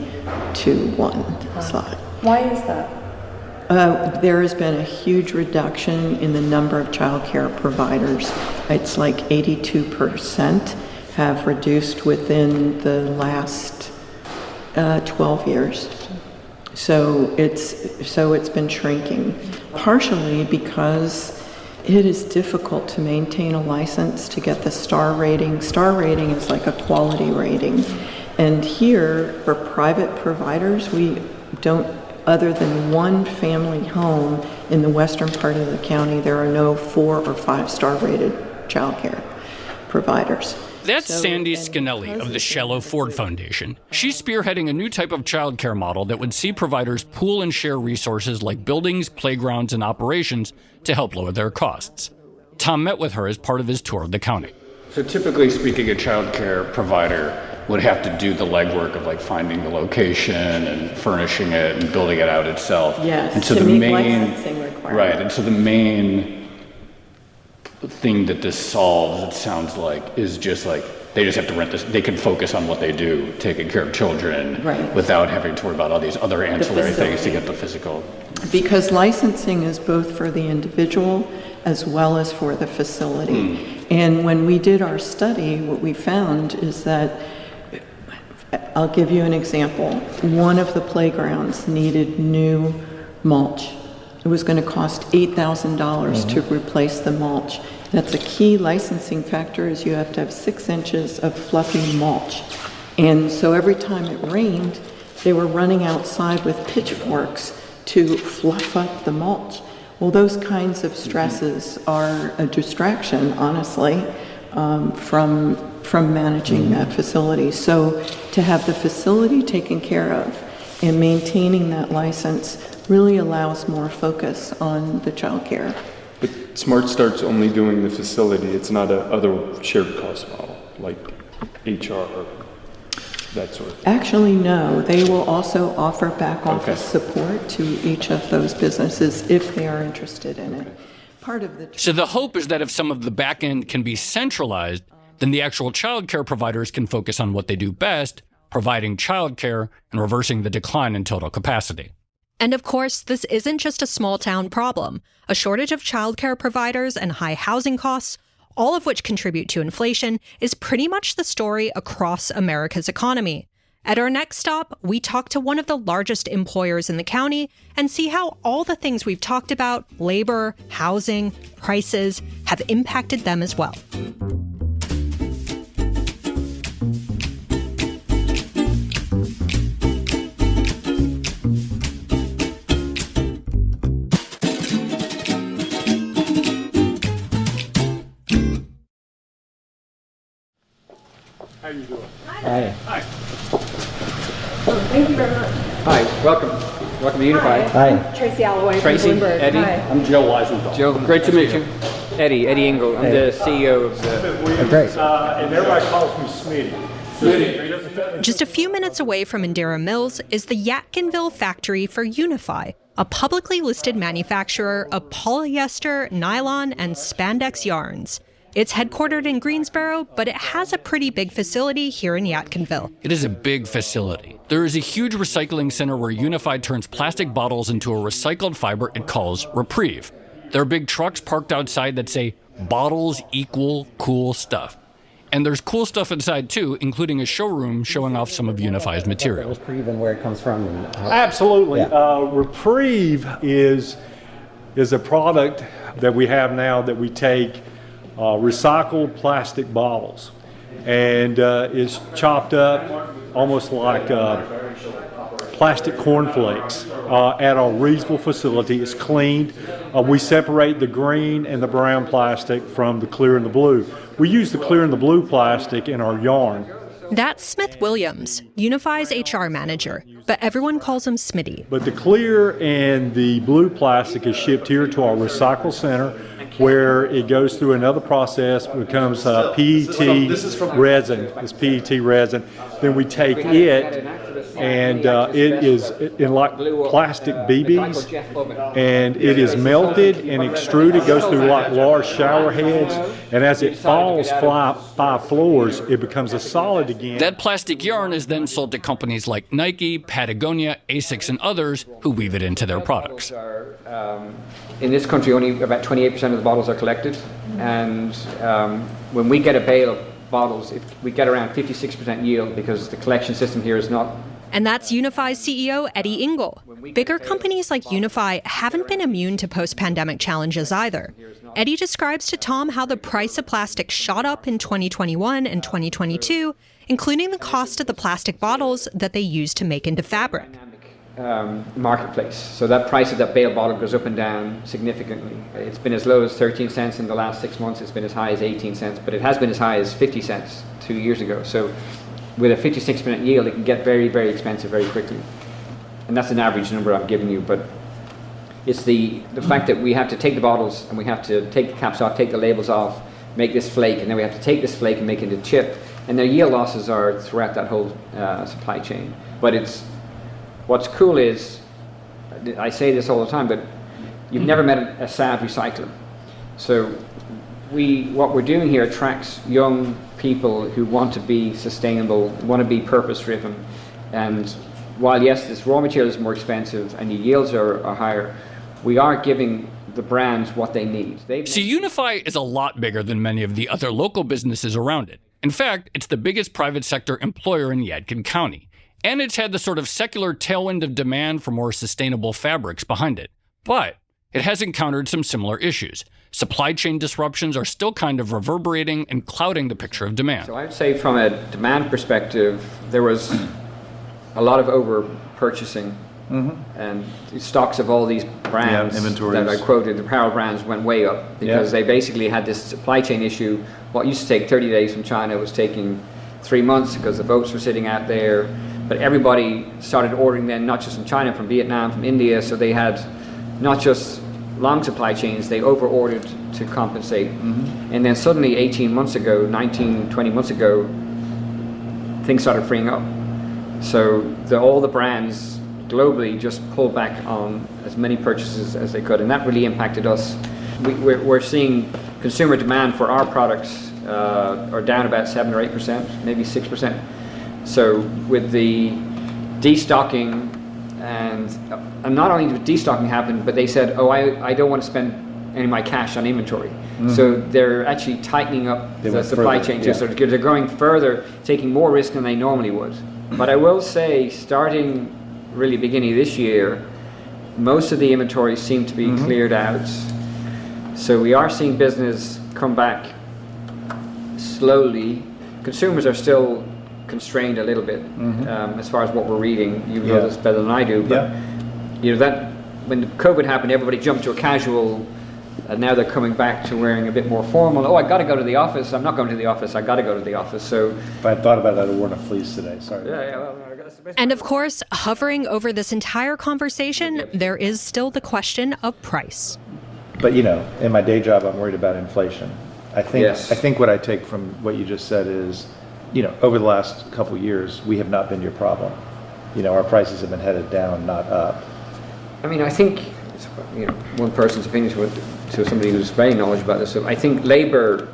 to 1 slot. Why is that? There has been a huge reduction in the number of child care providers. It's like 82% have reduced within the last 12 years. So it's been shrinking, partially because it is difficult to maintain a license to get the star rating. Star rating is like a quality rating. And here, for private providers, we don't, other than one family home in the western part of the county, there are no 4 or 5 star rated childcare providers. That's Sandy Scanelli of the Shallow Ford Foundation. She's spearheading a new type of childcare model that would see providers pool and share resources like buildings, playgrounds, and operations to help lower their costs. Tom met with her as part of his tour of the county. So typically speaking, a childcare provider would have to do the legwork of like finding the location and furnishing it and building it out itself. Yes, and so to the meet main licensing requirements. Right, and so the main thing that this solves, it sounds like, is just like they just have to rent this. They can focus on what they do, taking care of children, right, without having to worry about all these other ancillary things to get the physical. Because licensing is both for the individual as well as for the facility. And when we did our study, what we found is that, I'll give you an example. One of the playgrounds needed new mulch. It was going to cost $8,000 to replace the mulch. That's a key licensing factor, is you have to have 6 inches of fluffy mulch. And so every time it rained, they were running outside with pitchforks to fluff up the mulch. Well, those kinds of stresses are a distraction, honestly, from managing that facility. So to have the facility taken care of and maintaining that license really allows more focus on the child care. But Smart Start's only doing the facility. It's not a other shared cost model like HR or that sort of thing. Actually, no. They will also offer back office support to each of those businesses if they are interested in it. Part of the So the hope is that if some of the back end can be centralized, then the actual child care providers can focus on what they do best, providing child care and reversing the decline in total capacity. And of course, this isn't just a small town problem. A shortage of childcare providers and high housing costs, all of which contribute to inflation, is pretty much the story across America's economy. At our next stop, we talk to one of the largest employers in the county and see how all the things we've talked about, labor, housing, prices, have impacted them as well. How you doing? Hi. Hi. Thank you very much. Hi, welcome. Welcome to Unify. Hi. I'm Tracy Alloway Tracy, from Bloomberg. Eddie. Hi. I'm Joe Weisenthal. Joe, great to meet you. Eddie Engel. I'm the CEO of the... Great. And everybody calls me Smitty. Just a few minutes away from Indira Mills is the Yadkinville factory for Unify, a publicly listed manufacturer of polyester, nylon, and spandex yarns. It's headquartered in Greensboro, but it has a pretty big facility here in Yadkinville. It is a big facility. There is a huge recycling center where Unified turns plastic bottles into a recycled fiber it calls Reprieve. There are big trucks parked outside that say, "Bottles equal cool stuff." And there's cool stuff inside too, including a showroom showing off some of Unify's material. Reprieve and where it comes from. Absolutely. Yeah. Reprieve is a product that we have now that we take recycled plastic bottles and it's chopped up almost like plastic cornflakes at our Reedsville facility. It's cleaned. We separate the green and the brown plastic from the clear and the blue. We use the clear and the blue plastic in our yarn. That's Smith Williams, Unify's HR manager, but everyone calls him Smitty. But the clear and the blue plastic is shipped here to our recycle center, where it goes through another process, becomes PET resin. It's PET resin. Then we take it, and it is in like plastic BBs, and it is melted and extruded, goes through like large shower heads, and as it falls 5 floors, it becomes a solid again. That plastic yarn is then sold to companies like Nike, Patagonia, ASICS, and others who weave it into their products. In this country, only about 28% of the bottles are collected, and when we get a bale of bottles, we get around 56% yield because the collection system here is not. And that's Unify's CEO, Eddie Engel. Bigger companies like Unify haven't been immune to post-pandemic challenges either. Eddie describes to Tom how the price of plastic shot up in 2021 and 2022, including the cost of the plastic bottles that they use to make into fabric. Marketplace. So that price of that bale bottle goes up and down significantly. It's been as low as 13 cents in the last 6 months. It's been as high as 18 cents, but it has been as high as 50 cents 2 years ago. So with a 56% yield, it can get very, very expensive very quickly. And that's an average number I'm giving you, but it's the fact that we have to take the bottles and we have to take the caps off, take the labels off, make this flake, and then we have to take this flake and make it into chip. And their yield losses are throughout that whole supply chain. But what's cool is, I say this all the time, but you've never met a sad recycler. So what we're doing here attracts young people who want to be sustainable, want to be purpose-driven. And while, yes, this raw material is more expensive and the yields are higher, we are giving the brands what they need. So Unify is a lot bigger than many of the other local businesses around it. In fact, it's the biggest private sector employer in Yadkin County. And it's had the sort of secular tailwind of demand for more sustainable fabrics behind it. But it has encountered some similar issues. Supply chain disruptions are still kind of reverberating and clouding the picture of demand. So I would say from a demand perspective, there was a lot of over-purchasing. And the stocks of all these brands that I quoted, the apparel brands, went way up because they basically had this supply chain issue. What used to take 30 days from China was taking 3 months because the boats were sitting out there. But everybody started ordering then, not just from China, from Vietnam, from India, so they had not just long supply chains, they over-ordered to compensate. And then suddenly 18 months ago, 19, 20 months ago, things started freeing up. So all the brands globally just pulled back on as many purchases as they could, and that really impacted us. We're seeing consumer demand for our products are down about 7 or 8%, maybe 6%. So with the destocking, and not only did destocking happen, but they said, oh, I don't want to spend any of my cash on inventory. So they're actually tightening up the supply chain too. So they're going further, taking more risk than they normally would. But I will say, starting really beginning of this year, most of the inventory seem to be cleared out. So we are seeing business come back slowly. Consumers are still constrained a little bit as far as what we're reading. You know this better than I do, but you know that when COVID happened, everybody jumped to a casual, and now they're coming back to wearing a bit more formal. Oh, I got to go to the office. I'm not going to the office. I got to go to the office. So if I had thought about it, I'd have worn a fleece today. Sorry. And of course, hovering over this entire conversation, there is still the question of price. But you know, in my day job, I'm worried about inflation. I think what I take from what you just said is, you know, over the last couple of years, we have not been your problem. You know, our prices have been headed down, not up. I mean, I think, you know, one person's opinion to somebody who's very knowledgeable about this. So I think labor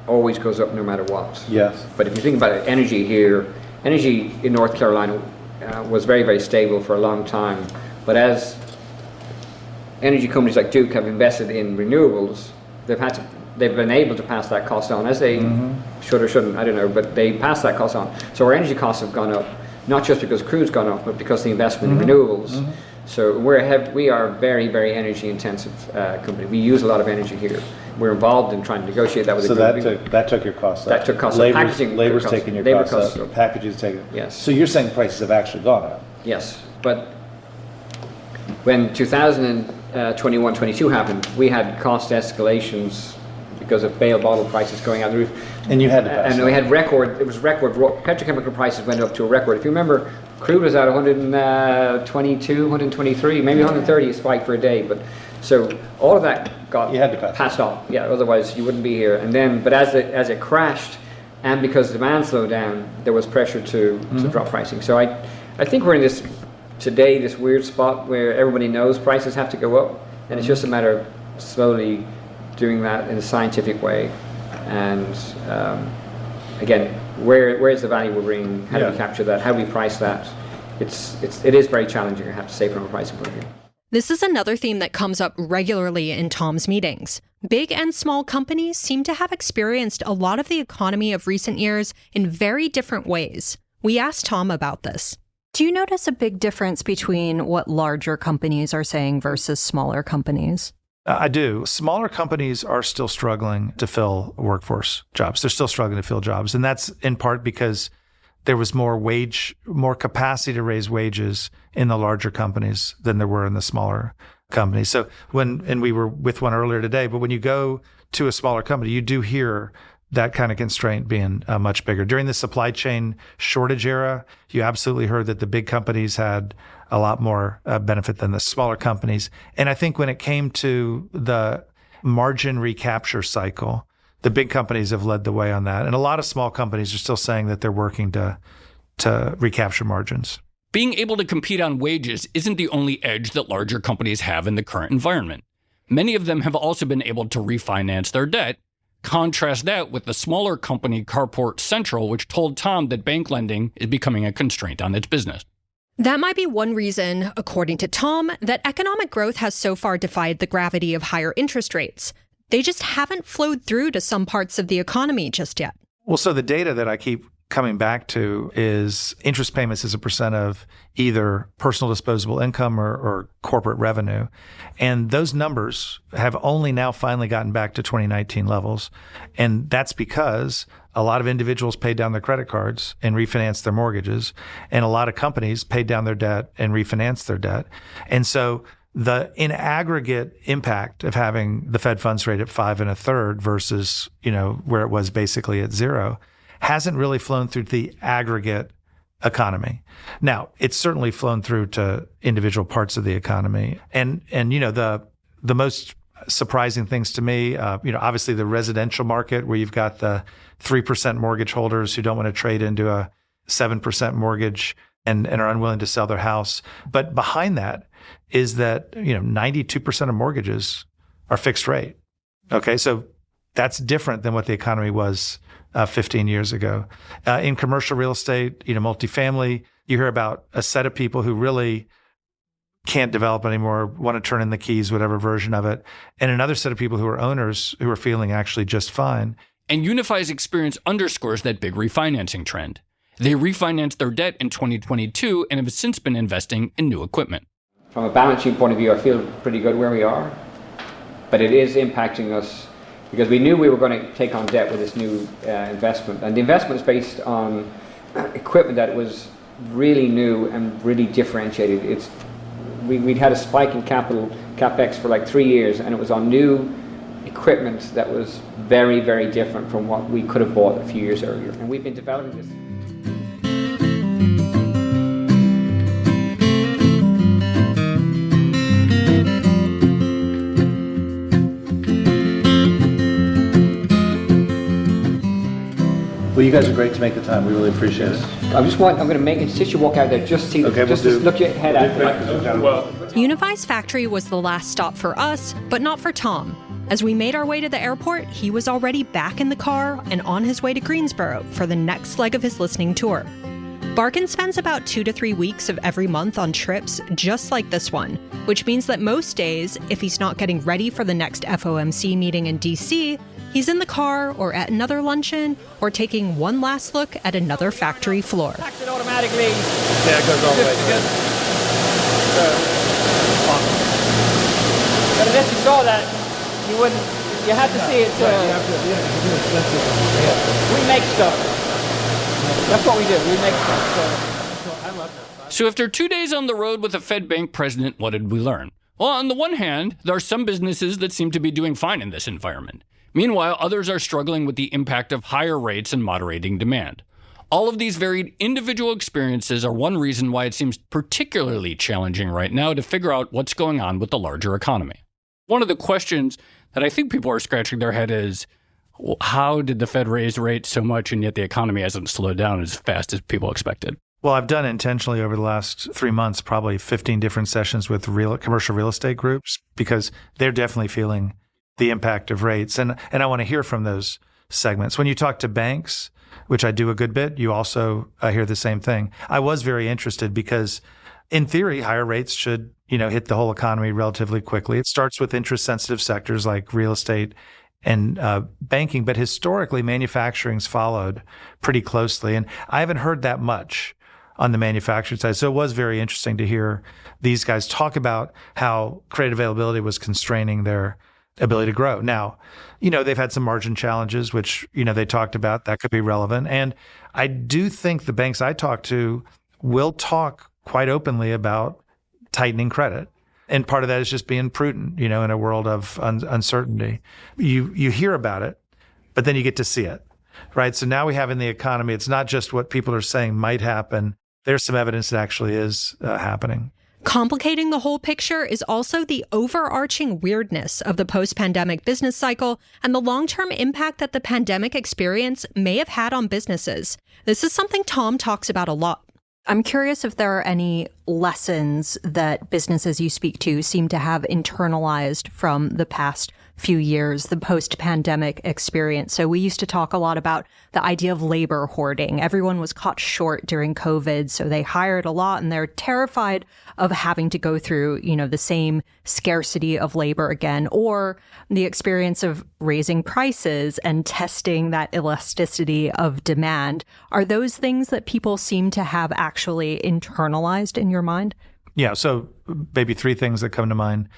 always goes up no matter what. Yes. But if you think about it, energy in North Carolina was very, very stable for a long time. But as energy companies like Duke have invested in renewables, they've been able to pass that cost on, as they should or shouldn't, I don't know, but they pass that cost on. So our energy costs have gone up, not just because crude's gone up, but because of the investment in renewables. So we are a very, very energy intensive company. We use a lot of energy here. We're involved in trying to negotiate that with the group. So that took your costs up. That took costs up. Packaging. Labor's taking your costs up. Packaging's taking. Yes. So you're saying prices have actually gone up? Yes. But when 2021-22 happened, we had cost escalations because of bale bottle prices going out the roof. And you had to pass and we had record, it was record, petrochemical prices went up to a record. If you remember, crude was at 122, 123, maybe 130 a spike for a day. But so all of that got passed on. Yeah, otherwise you wouldn't be here. And then, but as it crashed, and because demand slowed down, there was pressure to drop pricing. So I think we're in this weird spot where everybody knows prices have to go up, and it's just a matter of slowly doing that in a scientific way. And again, where is the value we're bringing? How do we capture that? How do we price that? It is very challenging, I have to say, from a pricing point of view. This is another theme that comes up regularly in Tom's meetings. Big and small companies seem to have experienced a lot of the economy of recent years in very different ways. We asked Tom about this. Do you notice a big difference between what larger companies are saying versus smaller companies? I do. Smaller companies are still struggling to fill workforce jobs. They're still struggling to fill jobs. And that's in part because there was more capacity to raise wages in the larger companies than there were in the smaller companies. So and we were with one earlier today, but when you go to a smaller company, you do hear that kind of constraint being much bigger. During the supply chain shortage era, you absolutely heard that the big companies had a lot more benefit than the smaller companies. And I think when it came to the margin recapture cycle, the big companies have led the way on that. And a lot of small companies are still saying that they're working to recapture margins. Being able to compete on wages isn't the only edge that larger companies have in the current environment. Many of them have also been able to refinance their debt. Contrast that with the smaller company Carport Central, which told Tom that bank lending is becoming a constraint on its business. That might be one reason, according to Tom, that economic growth has so far defied the gravity of higher interest rates. They just haven't flowed through to some parts of the economy just yet. Well, so the data that I keep coming back to is interest payments as a percent of either personal disposable income or corporate revenue. And those numbers have only now finally gotten back to 2019 levels. And that's because a lot of individuals paid down their credit cards and refinanced their mortgages. And a lot of companies paid down their debt and refinanced their debt. And so the in aggregate impact of having the Fed funds rate at 5 1/3 versus, where it was basically at 0 hasn't really flown through to the aggregate economy. Now, it's certainly flown through to individual parts of the economy. And the most surprising things to me, obviously the residential market where you've got the 3% mortgage holders who don't want to trade into a 7% mortgage and are unwilling to sell their house. But behind that is that, 92% of mortgages are fixed rate. Okay. So that's different than what the economy was 15 years ago. In commercial real estate, multifamily, you hear about a set of people who really can't develop anymore, want to turn in the keys, whatever version of it, and another set of people who are owners who are feeling actually just fine. And Unify's experience underscores that big refinancing trend. They refinanced their debt in 2022 and have since been investing in new equipment. From a balance sheet point of view, I feel pretty good where we are, but it is impacting us because we knew we were going to take on debt with this new investment. And the investment is based on equipment that was really new and really differentiated. We'd had a spike in CapEx for like 3 years, and it was on new equipment that was very, very different from what we could have bought a few years earlier. And we've been developing this. Well, you guys are great to make the time. We really appreciate it. I'm going to make it, since you walk out there, just see, just look your head at it. Unify's factory was the last stop for us, but not for Tom. As we made our way to the airport, he was already back in the car and on his way to Greensboro for the next leg of his listening tour. Barkin spends about 2 to 3 weeks of every month on trips just like this one, which means that most days, if he's not getting ready for the next FOMC meeting in DC, he's in the car or at another luncheon or taking one last look at another factory floor. Tax it automatically. Yeah, it goes all the way through. But unless you saw that, you wouldn't. You have to see it. We make stuff. That's what we do. We make stuff. So after 2 days on the road with a Fed bank president, what did we learn? Well, on the one hand, there are some businesses that seem to be doing fine in this environment. Meanwhile, others are struggling with the impact of higher rates and moderating demand. All of these varied individual experiences are one reason why it seems particularly challenging right now to figure out what's going on with the larger economy. One of the questions that I think people are scratching their head is, well, how did the Fed raise rates so much and yet the economy hasn't slowed down as fast as people expected? Well, I've done intentionally over the last 3 months, probably 15 different sessions with commercial real estate groups because they're definitely feeling the impact of rates. And I want to hear from those segments. When you talk to banks, which I do a good bit, you also hear the same thing. I was very interested because in theory, higher rates should, hit the whole economy relatively quickly. It starts with interest sensitive sectors like real estate and banking, but historically manufacturing's followed pretty closely. And I haven't heard that much on the manufacturing side. So it was very interesting to hear these guys talk about how credit availability was constraining their ability to grow. Now, they've had some margin challenges, which, they talked about that could be relevant. And I do think the banks I talk to will talk quite openly about tightening credit. And part of that is just being prudent, in a world of uncertainty. You hear about it, but then you get to see it, right? So now we have in the economy, it's not just what people are saying might happen. There's some evidence that actually is happening. Complicating the whole picture is also the overarching weirdness of the post-pandemic business cycle and the long-term impact that the pandemic experience may have had on businesses. This is something Tom talks about a lot. I'm curious if there are any lessons that businesses you speak to seem to have internalized from the past few years, the post-pandemic experience. So we used to talk a lot about the idea of labor hoarding. Everyone was caught short during COVID, so they hired a lot and they're terrified of having to go through, the same scarcity of labor again, or the experience of raising prices and testing that elasticity of demand. Are those things that people seem to have actually internalized in your mind? Yeah, so maybe 3 things that come to mind.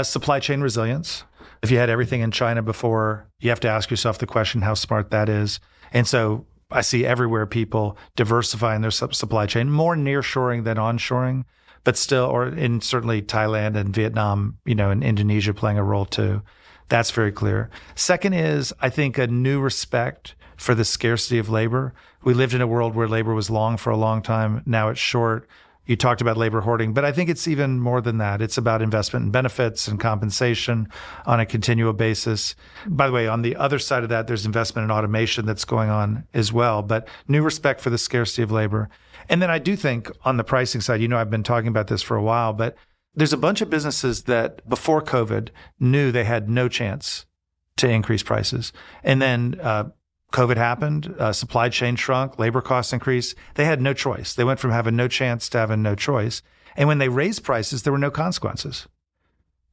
Supply chain resilience. If you had everything in China before, you have to ask yourself the question how smart that is. And so I see everywhere people diversifying their supply chain, more nearshoring than onshoring, but still, or in certainly Thailand and Vietnam, and Indonesia playing a role too. That's very clear. Second is, I think, a new respect for the scarcity of labor. We lived in a world where labor was long for a long time. Now it's short. You talked about labor hoarding, but I think it's even more than that. It's about investment in benefits and compensation on a continual basis. By the way, on the other side of that, there's investment in automation that's going on as well, but new respect for the scarcity of labor. And then I do think on the pricing side, I've been talking about this for a while, but there's a bunch of businesses that before COVID knew they had no chance to increase prices. And then COVID happened, supply chain shrunk, labor costs increased. They had no choice. They went from having no chance to having no choice. And when they raised prices, there were no consequences,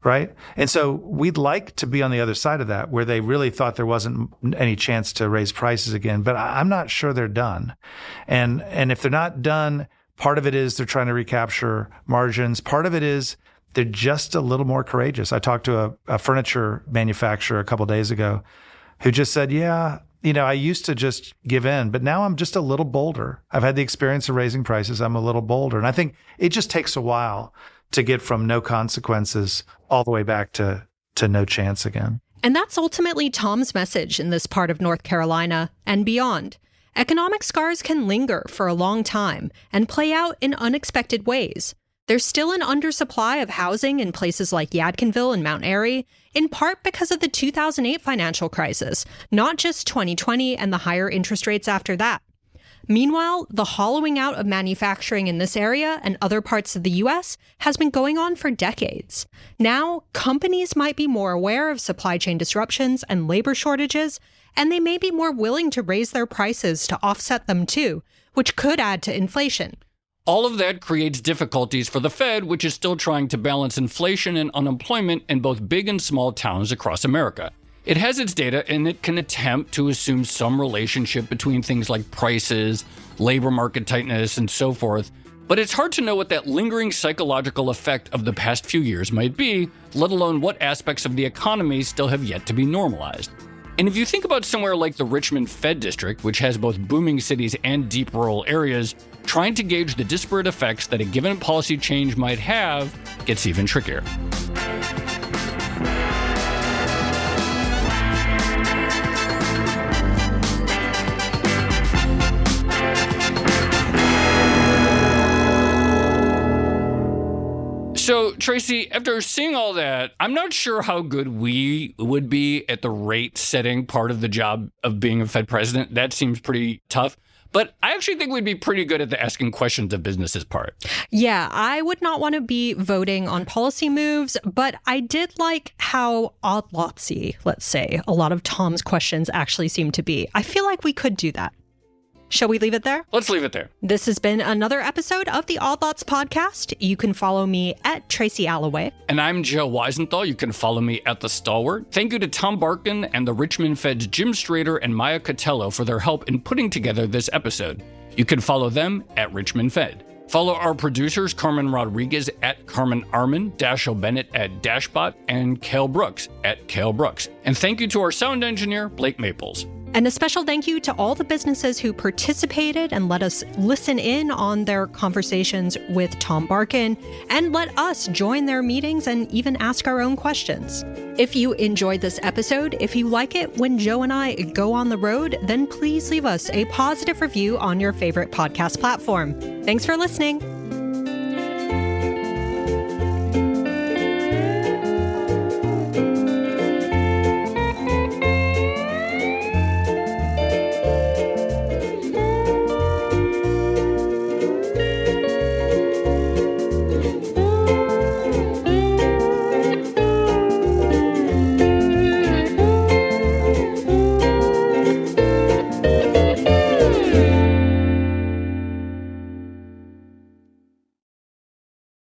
right? And so we'd like to be on the other side of that, where they really thought there wasn't any chance to raise prices again. But I'm not sure they're done. And if they're not done, part of it is they're trying to recapture margins. Part of it is they're just a little more courageous. I talked to a furniture manufacturer a couple of days ago who just said, yeah, I used to just give in, but now I'm just a little bolder. I've had the experience of raising prices. I'm a little bolder. And I think it just takes a while to get from no consequences all the way back to no chance again. And that's ultimately Tom's message in this part of North Carolina and beyond. Economic scars can linger for a long time and play out in unexpected ways. There's still an undersupply of housing in places like Yadkinville and Mount Airy, in part because of the 2008 financial crisis, not just 2020 and the higher interest rates after that. Meanwhile, the hollowing out of manufacturing in this area and other parts of the U.S. has been going on for decades. Now, companies might be more aware of supply chain disruptions and labor shortages, and they may be more willing to raise their prices to offset them too, which could add to inflation. All of that creates difficulties for the Fed, which is still trying to balance inflation and unemployment in both big and small towns across America. It has its data, and it can attempt to assume some relationship between things like prices, labor market tightness, and so forth. But it's hard to know what that lingering psychological effect of the past few years might be, let alone what aspects of the economy still have yet to be normalized. And if you think about somewhere like the Richmond Fed District, which has both booming cities and deep rural areas, trying to gauge the disparate effects that a given policy change might have gets even trickier. So, Tracy, after seeing all that, I'm not sure how good we would be at the rate-setting part of the job of being a Fed president. That seems pretty tough. But I actually think we'd be pretty good at the asking questions of businesses part. Yeah, I would not want to be voting on policy moves, but I did like how odd-lotsy, let's say, a lot of Tom's questions actually seem to be. I feel like we could do that. Shall we leave it there? Let's leave it there. This has been another episode of the Odd Lots podcast. You can follow me at Tracy Alloway. And I'm Joe Weisenthal. You can follow me at The Stalwart. Thank you to Tom Barkin and the Richmond Fed's Jim Strader and Maya Cotello for their help in putting together this episode. You can follow them at Richmond Fed. Follow our producers, Carmen Rodriguez at Carmen Armin, Dashiell Bennett at Dashbot, and Cale Brooks at Cale Brooks. And thank you to our sound engineer, Blake Maples. And a special thank you to all the businesses who participated and let us listen in on their conversations with Tom Barkin and let us join their meetings and even ask our own questions. If you enjoyed this episode, if you like it when Joe and I go on the road, then please leave us a positive review on your favorite podcast platform. Thanks for listening.